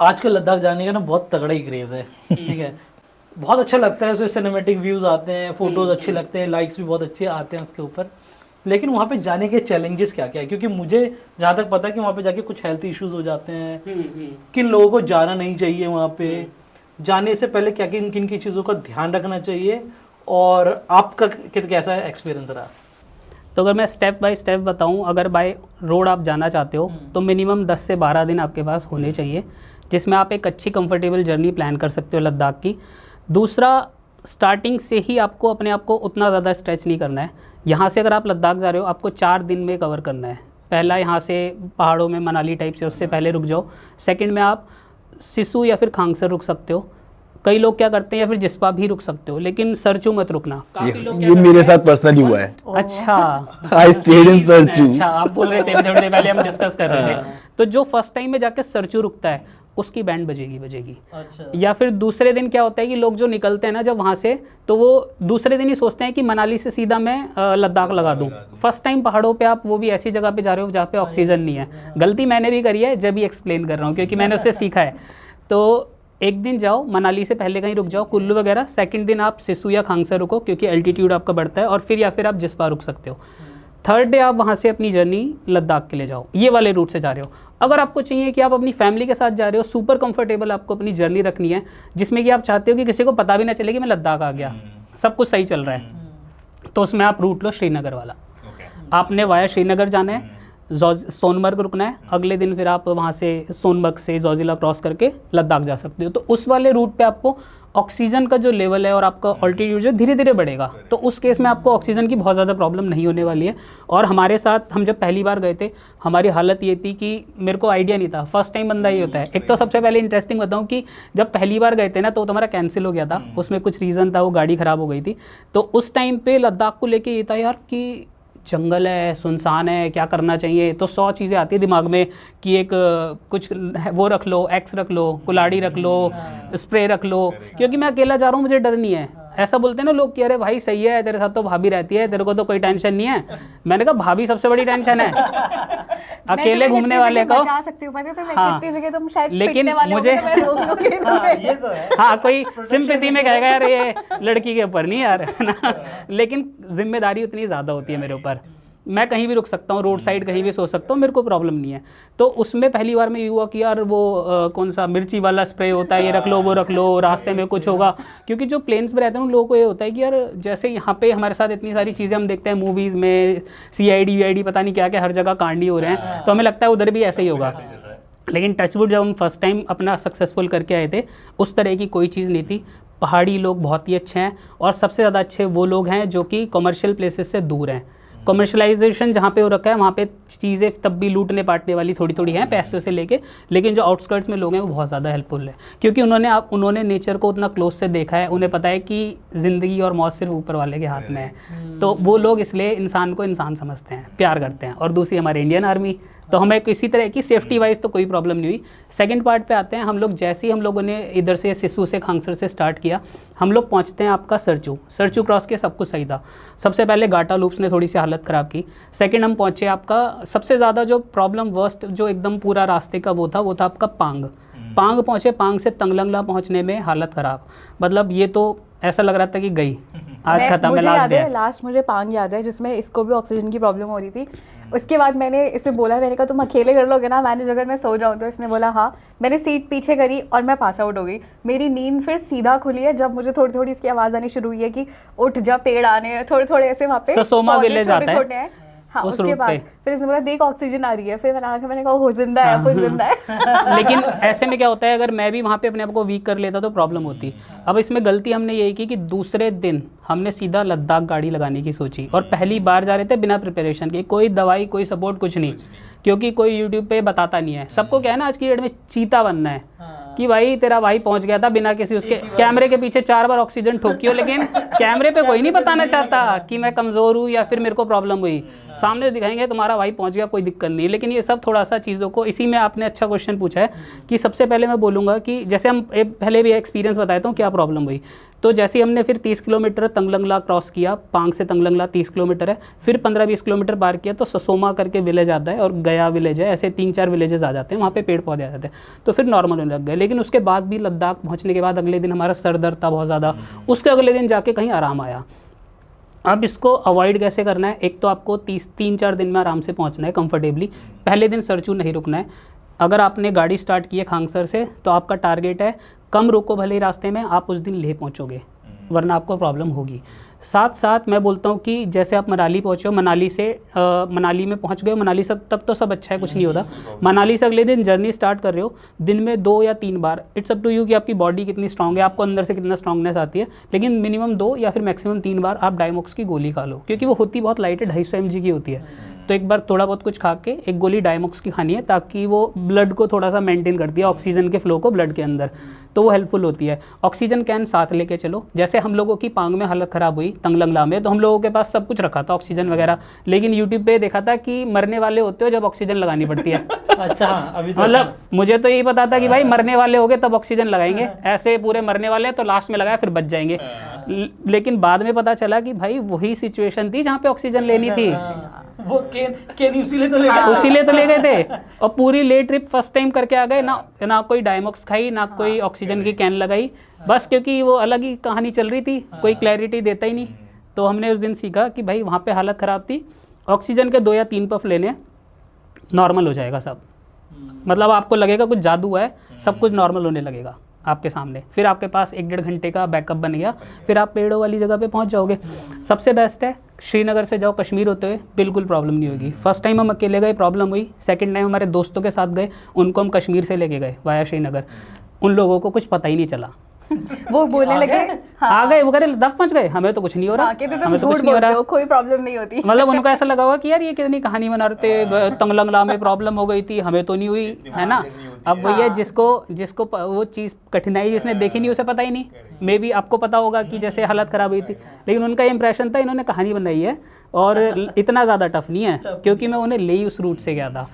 आजकल लद्दाख जाने का ना बहुत तगड़ा ही क्रेज है, ठीक है, बहुत अच्छा लगता है, उसमें सिनेमेटिक व्यूज आते हैं, फोटोज अच्छे लगते हैं, लाइक्स भी बहुत अच्छे आते हैं उसके ऊपर। लेकिन वहाँ पे जाने के चैलेंजेस क्या क्या है? क्योंकि मुझे जहाँ तक पता है कि वहाँ पे जाके कुछ हेल्थ इश्यूज हो जाते हैं, किन लोगों को जाना नहीं चाहिए वहाँ पे, जाने से पहले क्या किन किन की चीज़ों का ध्यान रखना चाहिए, और आपका कैसा एक्सपीरियंस रहा? तो अगर मैं स्टेप बाय स्टेप बताऊं, अगर बाय रोड आप जाना चाहते हो तो मिनिमम 10 से 12 दिन आपके पास होने चाहिए, जिसमें आप एक अच्छी कंफर्टेबल जर्नी प्लान कर सकते हो लद्दाख की। दूसरा, स्टार्टिंग से ही आपको अपने आप को उतना ज़्यादा स्ट्रेच नहीं करना है। यहाँ से अगर आप लद्दाख जा रहे हो, आपको 4 दिन में कवर करना है। पहला यहाँ से पहाड़ों में मनाली टाइप से, उससे पहले रुक जाओ। सेकंड में आप सिसु या फिर खांगसर रुक सकते हो। कई लोग क्या करते हैं, या फिर जिस्पा भी रुक सकते हो, लेकिन सरचू मत रुकना। ये मेरे साथ पर्सनली हुआ है। अच्छा, आई स्टेड इन सरचू। अच्छा, आप बोल रहे थे थोड़ी देर पहले हम डिस्कस कर रहे थे। तो जो फर्स्ट टाइम में जाके सरचू रुकता है उसकी बैंड बजेगी। अच्छा। या फिर दूसरे दिन क्या होता है कि लोग जो निकलते हैं ना जब वहाँ से, तो वो दूसरे दिन ही सोचते हैं कि मनाली से सीधा मैं लद्दाख लगा दूँ। फर्स्ट टाइम पहाड़ों पे आप, वो भी ऐसी जगह पे जा रहे हो जहाँ पे ऑक्सीजन नहीं है। गलती मैंने भी करी है, जब भी एक्सप्लेन कर रहा हूँ, क्योंकि मैंने उससे सीखा है। तो एक दिन जाओ मनाली से पहले कहीं रुक जाओ, कुल्लू वगैरह। सेकंड दिन आप सिसु या खांगसर रुको, क्योंकि एल्टीट्यूड आपका बढ़ता है, और फिर या फिर आप जिस्पा रुक सकते हो। थर्ड डे आप वहाँ से अपनी जर्नी लद्दाख के लिए जाओ, ये वाले रूट से जा रहे हो। अगर आपको चाहिए कि आप अपनी फैमिली के साथ जा रहे हो, सुपर कंफर्टेबल आपको अपनी जर्नी रखनी है, जिसमें कि आप चाहते हो कि किसी को पता भी ना चले कि मैं लद्दाख आ गया, सब कुछ सही चल रहा है, तो उसमें आप रूट लो श्रीनगर वाला। आपने वाया श्रीनगर जाना है, सोनमर्ग रुकना है, अगले दिन फिर आप वहाँ से सोनमर्ग से जोजिला क्रॉस करके लद्दाख जा सकते हो। तो उस वाले रूट पे आपको ऑक्सीजन का जो लेवल है और आपका ऑल्टीट्यूड जो धीरे धीरे बढ़ेगा, तो उस केस में आपको ऑक्सीजन की बहुत ज़्यादा प्रॉब्लम नहीं होने वाली है। और हमारे साथ, हम जब पहली बार गए थे, हमारी हालत ये थी कि मेरे को आइडिया नहीं था, फर्स्ट टाइम बंदा ये होता है। एक तो सबसे पहले इंटरेस्टिंग बताऊँ कि जब पहली बार गए थे ना, तो हमारा कैंसिल हो गया था, उसमें कुछ रीज़न था, वो गाड़ी ख़राब हो गई थी। तो उस टाइम पर लद्दाख को लेके ये था यार कि जंगल है, सुनसान है, क्या करना चाहिए। तो 100 चीज़ें आती है दिमाग में कि एक कुछ वो रख लो, एक्स रख लो, कुल्हाड़ी रख लो, स्प्रे रख लो, क्योंकि मैं अकेला जा रहा हूँ, मुझे डर नहीं है। ऐसा बोलते हैं ना लोग कि अरे भाई सही है, तेरे साथ तो भाभी रहती है, तेरे को तो कोई टेंशन नहीं है। मैंने कहा भाभी सबसे बड़ी टेंशन है, अकेले घूमने वाले को। हाँ, लेकिन मुझे हाँ, कोई सिंपैथी में कहेगा यार ये लड़की के ऊपर नहीं यार, है ना, लेकिन जिम्मेदारी उतनी ज़्यादा होती है मेरे ऊपर। मैं कहीं भी रुक सकता हूँ, रोड साइड कहीं भी सो सकता हूँ, मेरे को प्रॉब्लम नहीं है। तो उसमें पहली बार में ये हुआ कि यार वो कौन सा मिर्ची वाला स्प्रे होता है, ये रख लो, वो रख लो, रास्ते में कुछ होगा। क्योंकि जो प्लेन्स में रहते हैं उन लोगों को ये होता है कि यार जैसे यहाँ पे हमारे साथ इतनी सारी चीज़ें हम देखते हैं मूवीज़ में, CID VID पता नहीं क्या क्या, हर जगह कांड ही हो रहे हैं, तो हमें लगता है उधर भी ऐसे ही होगा। लेकिन टचवुड जब हम फर्स्ट टाइम अपना सक्सेसफुल करके आए थे, उस तरह की कोई चीज़ नहीं थी। पहाड़ी लोग बहुत ही अच्छे हैं, और सबसे ज़्यादा अच्छे वो लोग हैं जो कि कमर्शियल प्लेसेस से दूर हैं। कमर्शलाइजेशन जहाँ पे हो रखा है, वहाँ पे चीज़ें तब भी लूटने पाटने वाली थोड़ी थोड़ी हैं पैसों से लेके, लेकिन जो आउटस्कर्ट्स में लोग हैं वो बहुत ज़्यादा हेल्पफुल है, क्योंकि उन्होंने नेचर को उतना क्लोज से देखा है, उन्हें पता है कि ज़िंदगी और मौत सिर्फ ऊपर वाले के हाथ में है। तो वो लोग इसलिए इंसान को इंसान समझते हैं, प्यार करते हैं। और दूसरी हमारी इंडियन आर्मी, तो हमें किसी तरह की सेफ्टी वाइज तो कोई प्रॉब्लम नहीं हुई। सेकंड पार्ट पे आते हैं हम लोग। जैसे ही हम लोगों ने इधर से सिसु से खांगसर से स्टार्ट किया, हम लोग पहुंचते हैं आपका सरचू क्रॉस के, सब कुछ सही था। सबसे पहले गाटा लूप्स ने थोड़ी सी हालत ख़राब की। सेकंड हम पहुंचे आपका, सबसे ज़्यादा जो प्रॉब्लम वर्स्ट जो एकदम पूरा रास्ते का वो था आपका पांग पहुंचे। पांग से तंगलंगला पहुंचने में हालत ख़राब, मतलब ये तो ऐसा लग रहा था कि गई आज खत्म है। लास्ट मुझे पांग याद है जिसमें इसको भी ऑक्सीजन की प्रॉब्लम हो रही थी। उसके बाद मैंने इसे बोला, मैंने कहा तुम अकेले कर लोगे ना मैनेज अगर मैं सो जाऊँ तो? इसने बोला हाँ। मैंने सीट पीछे करी और मैं पास आउट हो गई। मेरी नींद फिर सीधा खुली है जब मुझे थोड़ी थोड़ी इसकी आवाज़ आनी शुरू हुई है कि उठ जा, पेड़ आने हैं थोड़े थोड़े ऐसे, वहाँ पे ससोमा विलेज आता है। हाँ, उसके पास फिर इसने बोला देख ऑक्सीजन आ रही है। फिर मैंने कहा हो जिंदा है, अपन जिंदा है। लेकिन ऐसे में क्या होता है, अगर मैं भी वहाँ पे अपने आप को वीक कर लेता तो प्रॉब्लम होती। अब इसमें गलती हमने यही की कि दूसरे दिन हमने सीधा लद्दाख गाड़ी लगाने की सोची, और पहली बार जा रहे थे बिना प्रिपरेशन के, कोई दवाई कोई सपोर्ट कुछ नहीं, क्योंकि कोई यूट्यूब पे बताता नहीं है। सबको क्या है ना आज की डेट में चीता बनना है कि भाई तेरा भाई पहुंच गया था बिना किसी उसके, कैमरे के पीछे 4 बार ऑक्सीजन ठोकी हो, लेकिन कैमरे पे कोई नहीं बताना चाहता कि मैं कमज़ोर हूँ या फिर मेरे को प्रॉब्लम हुई। सामने दिखाएंगे तुम्हारा भाई पहुंच गया, कोई दिक्कत नहीं। लेकिन ये सब थोड़ा सा चीज़ों को, इसी में आपने अच्छा क्वेश्चन पूछा है कि सबसे पहले मैं बोलूँगा कि जैसे हम पहले भी एक्सपीरियंस बताया था क्या प्रॉब्लम हुई। तो जैसे ही हमने फिर 30 किलोमीटर तंगलंगला क्रॉस किया, पांग से तंगलंगला 30 किलोमीटर है, फिर 15-20 किलोमीटर पार किया तो ससोमा करके विलेज आता है और गया विलेज है, ऐसे 3-4 विलेजेस आ जाते हैं, वहाँ पे पेड़ पौधे आ जाते हैं, तो फिर नॉर्मल होने लग गए। लेकिन उसके बाद भी लद्दाख पहुँचने के बाद अगले दिन हमारा सर दर्द था बहुत ज़्यादा, उसके अगले दिन जाके कहीं आराम आया। अब इसको अवॉइड कैसे करना है, एक तो आपको 3-4 दिन में आराम से पहुंचना है कंफर्टेबली। पहले दिन सरचू नहीं रुकना है। अगर आपने गाड़ी स्टार्ट की है खांगसर से तो आपका टारगेट है कम रुको भले ही रास्ते में, आप उस दिन लेह पहुंचोगे, वरना आपको प्रॉब्लम होगी। साथ साथ मैं बोलता हूँ कि जैसे आप मनाली पहुँचे हो, मनाली से मनाली में पहुँच गए हो, मनाली से तब तो सब अच्छा है, कुछ नहीं होता। मनाली से अगले दिन जर्नी स्टार्ट कर रहे हो, दिन में 2 या 3 बार, इट्स अप टू यू कि आपकी बॉडी कितनी स्ट्रांग है, आपको अंदर से कितना स्ट्रांगनेस आती है, लेकिन मिनिमम 2 या फिर मैक्सिमम 3 बार आप डायमोक्स की गोली खा लो, क्योंकि वो होती बहुत लाइट है, 250 mg की होती है। तो एक बार थोड़ा बहुत कुछ खा के एक गोली डायमोक्स की खानी है, ताकि वो ब्लड को थोड़ा सा मेंटेन करती है, ऑक्सीजन के फ्लो को ब्लड के अंदर, तो वो हेल्पफुल होती है। ऑक्सीजन कैन साथ लेके चलो। जैसे हम लोगों की पांग में हालत ख़राब हुई तंगलंगला में, तो हम लोगों के पास सब कुछ रखा था, ऑक्सीजन वगैरह, लेकिन यूट्यूब पे देखा था कि मरने वाले होते हो जब ऑक्सीजन लगानी पड़ती है। अच्छा, अभी तो मतलब मुझे तो यही पता था कि भाई मरने वाले हो गए तब ऑक्सीजन लगाएंगे, ऐसे पूरे मरने वाले तो लास्ट में लगाया फिर बच जाएंगे। लेकिन बाद में पता चला कि भाई वही सिचुएशन थी जहाँ पे ऑक्सीजन लेनी थी, वो केन इसीलिए तो ले गए। उसीलिए तो ले गए थे। और पूरी ले ट्रिप फर्स्ट टाइम करके आ गए, ना कोई डायमोक्स खाई, ना कोई ऑक्सीजन की कैन लगाई, बस क्योंकि वो अलग ही कहानी चल रही थी, कोई क्लैरिटी देता ही नहीं। तो हमने उस दिन सीखा कि भाई वहाँ पे हालत ख़राब थी, ऑक्सीजन के 2 या 3 पफ लेने, नॉर्मल हो जाएगा सब। मतलब आपको लगेगा कुछ जादू है, सब कुछ नॉर्मल होने लगेगा आपके सामने। फिर आपके पास 1-1.5 घंटे का बैकअप बन गया, फिर आप पेड़ों वाली जगह पे पहुंच जाओगे। सबसे बेस्ट है श्रीनगर से जाओ कश्मीर होते हुए, बिल्कुल प्रॉब्लम नहीं होगी। फर्स्ट टाइम हम अकेले गए, प्रॉब्लम हुई। सेकंड टाइम हमारे दोस्तों के साथ गए, उनको हम कश्मीर से लेके गए वाया श्रीनगर, उन लोगों को कुछ पता ही नहीं चला। वो बोलने लगे आ गए, वो कह रहे लद्दाख पहुंच गए, हमें तो कुछ नहीं हो रहा, हमें तो कुछ नहीं हो रहा, कोई प्रॉब्लम नहीं होती। मतलब उनको ऐसा लगा होगा कि यार ये कितनी कहानी बना रहे थे, तंगलंगला में प्रॉब्लम हो गई थी, हमें तो नहीं हुई, है ना। अब वही है, जिसको वो चीज़ कठिनाई जिसने देखी नहीं उसे पता ही नहीं। मे बी आपको पता होगा कि जैसे हालत ख़राब हुई थी, लेकिन उनका इंप्रेशन था इन्होंने कहानी बनाई है, और इतना ज़्यादा टफ नहीं है, क्योंकि मैं उन्हें ले ही उस रूट से गया था।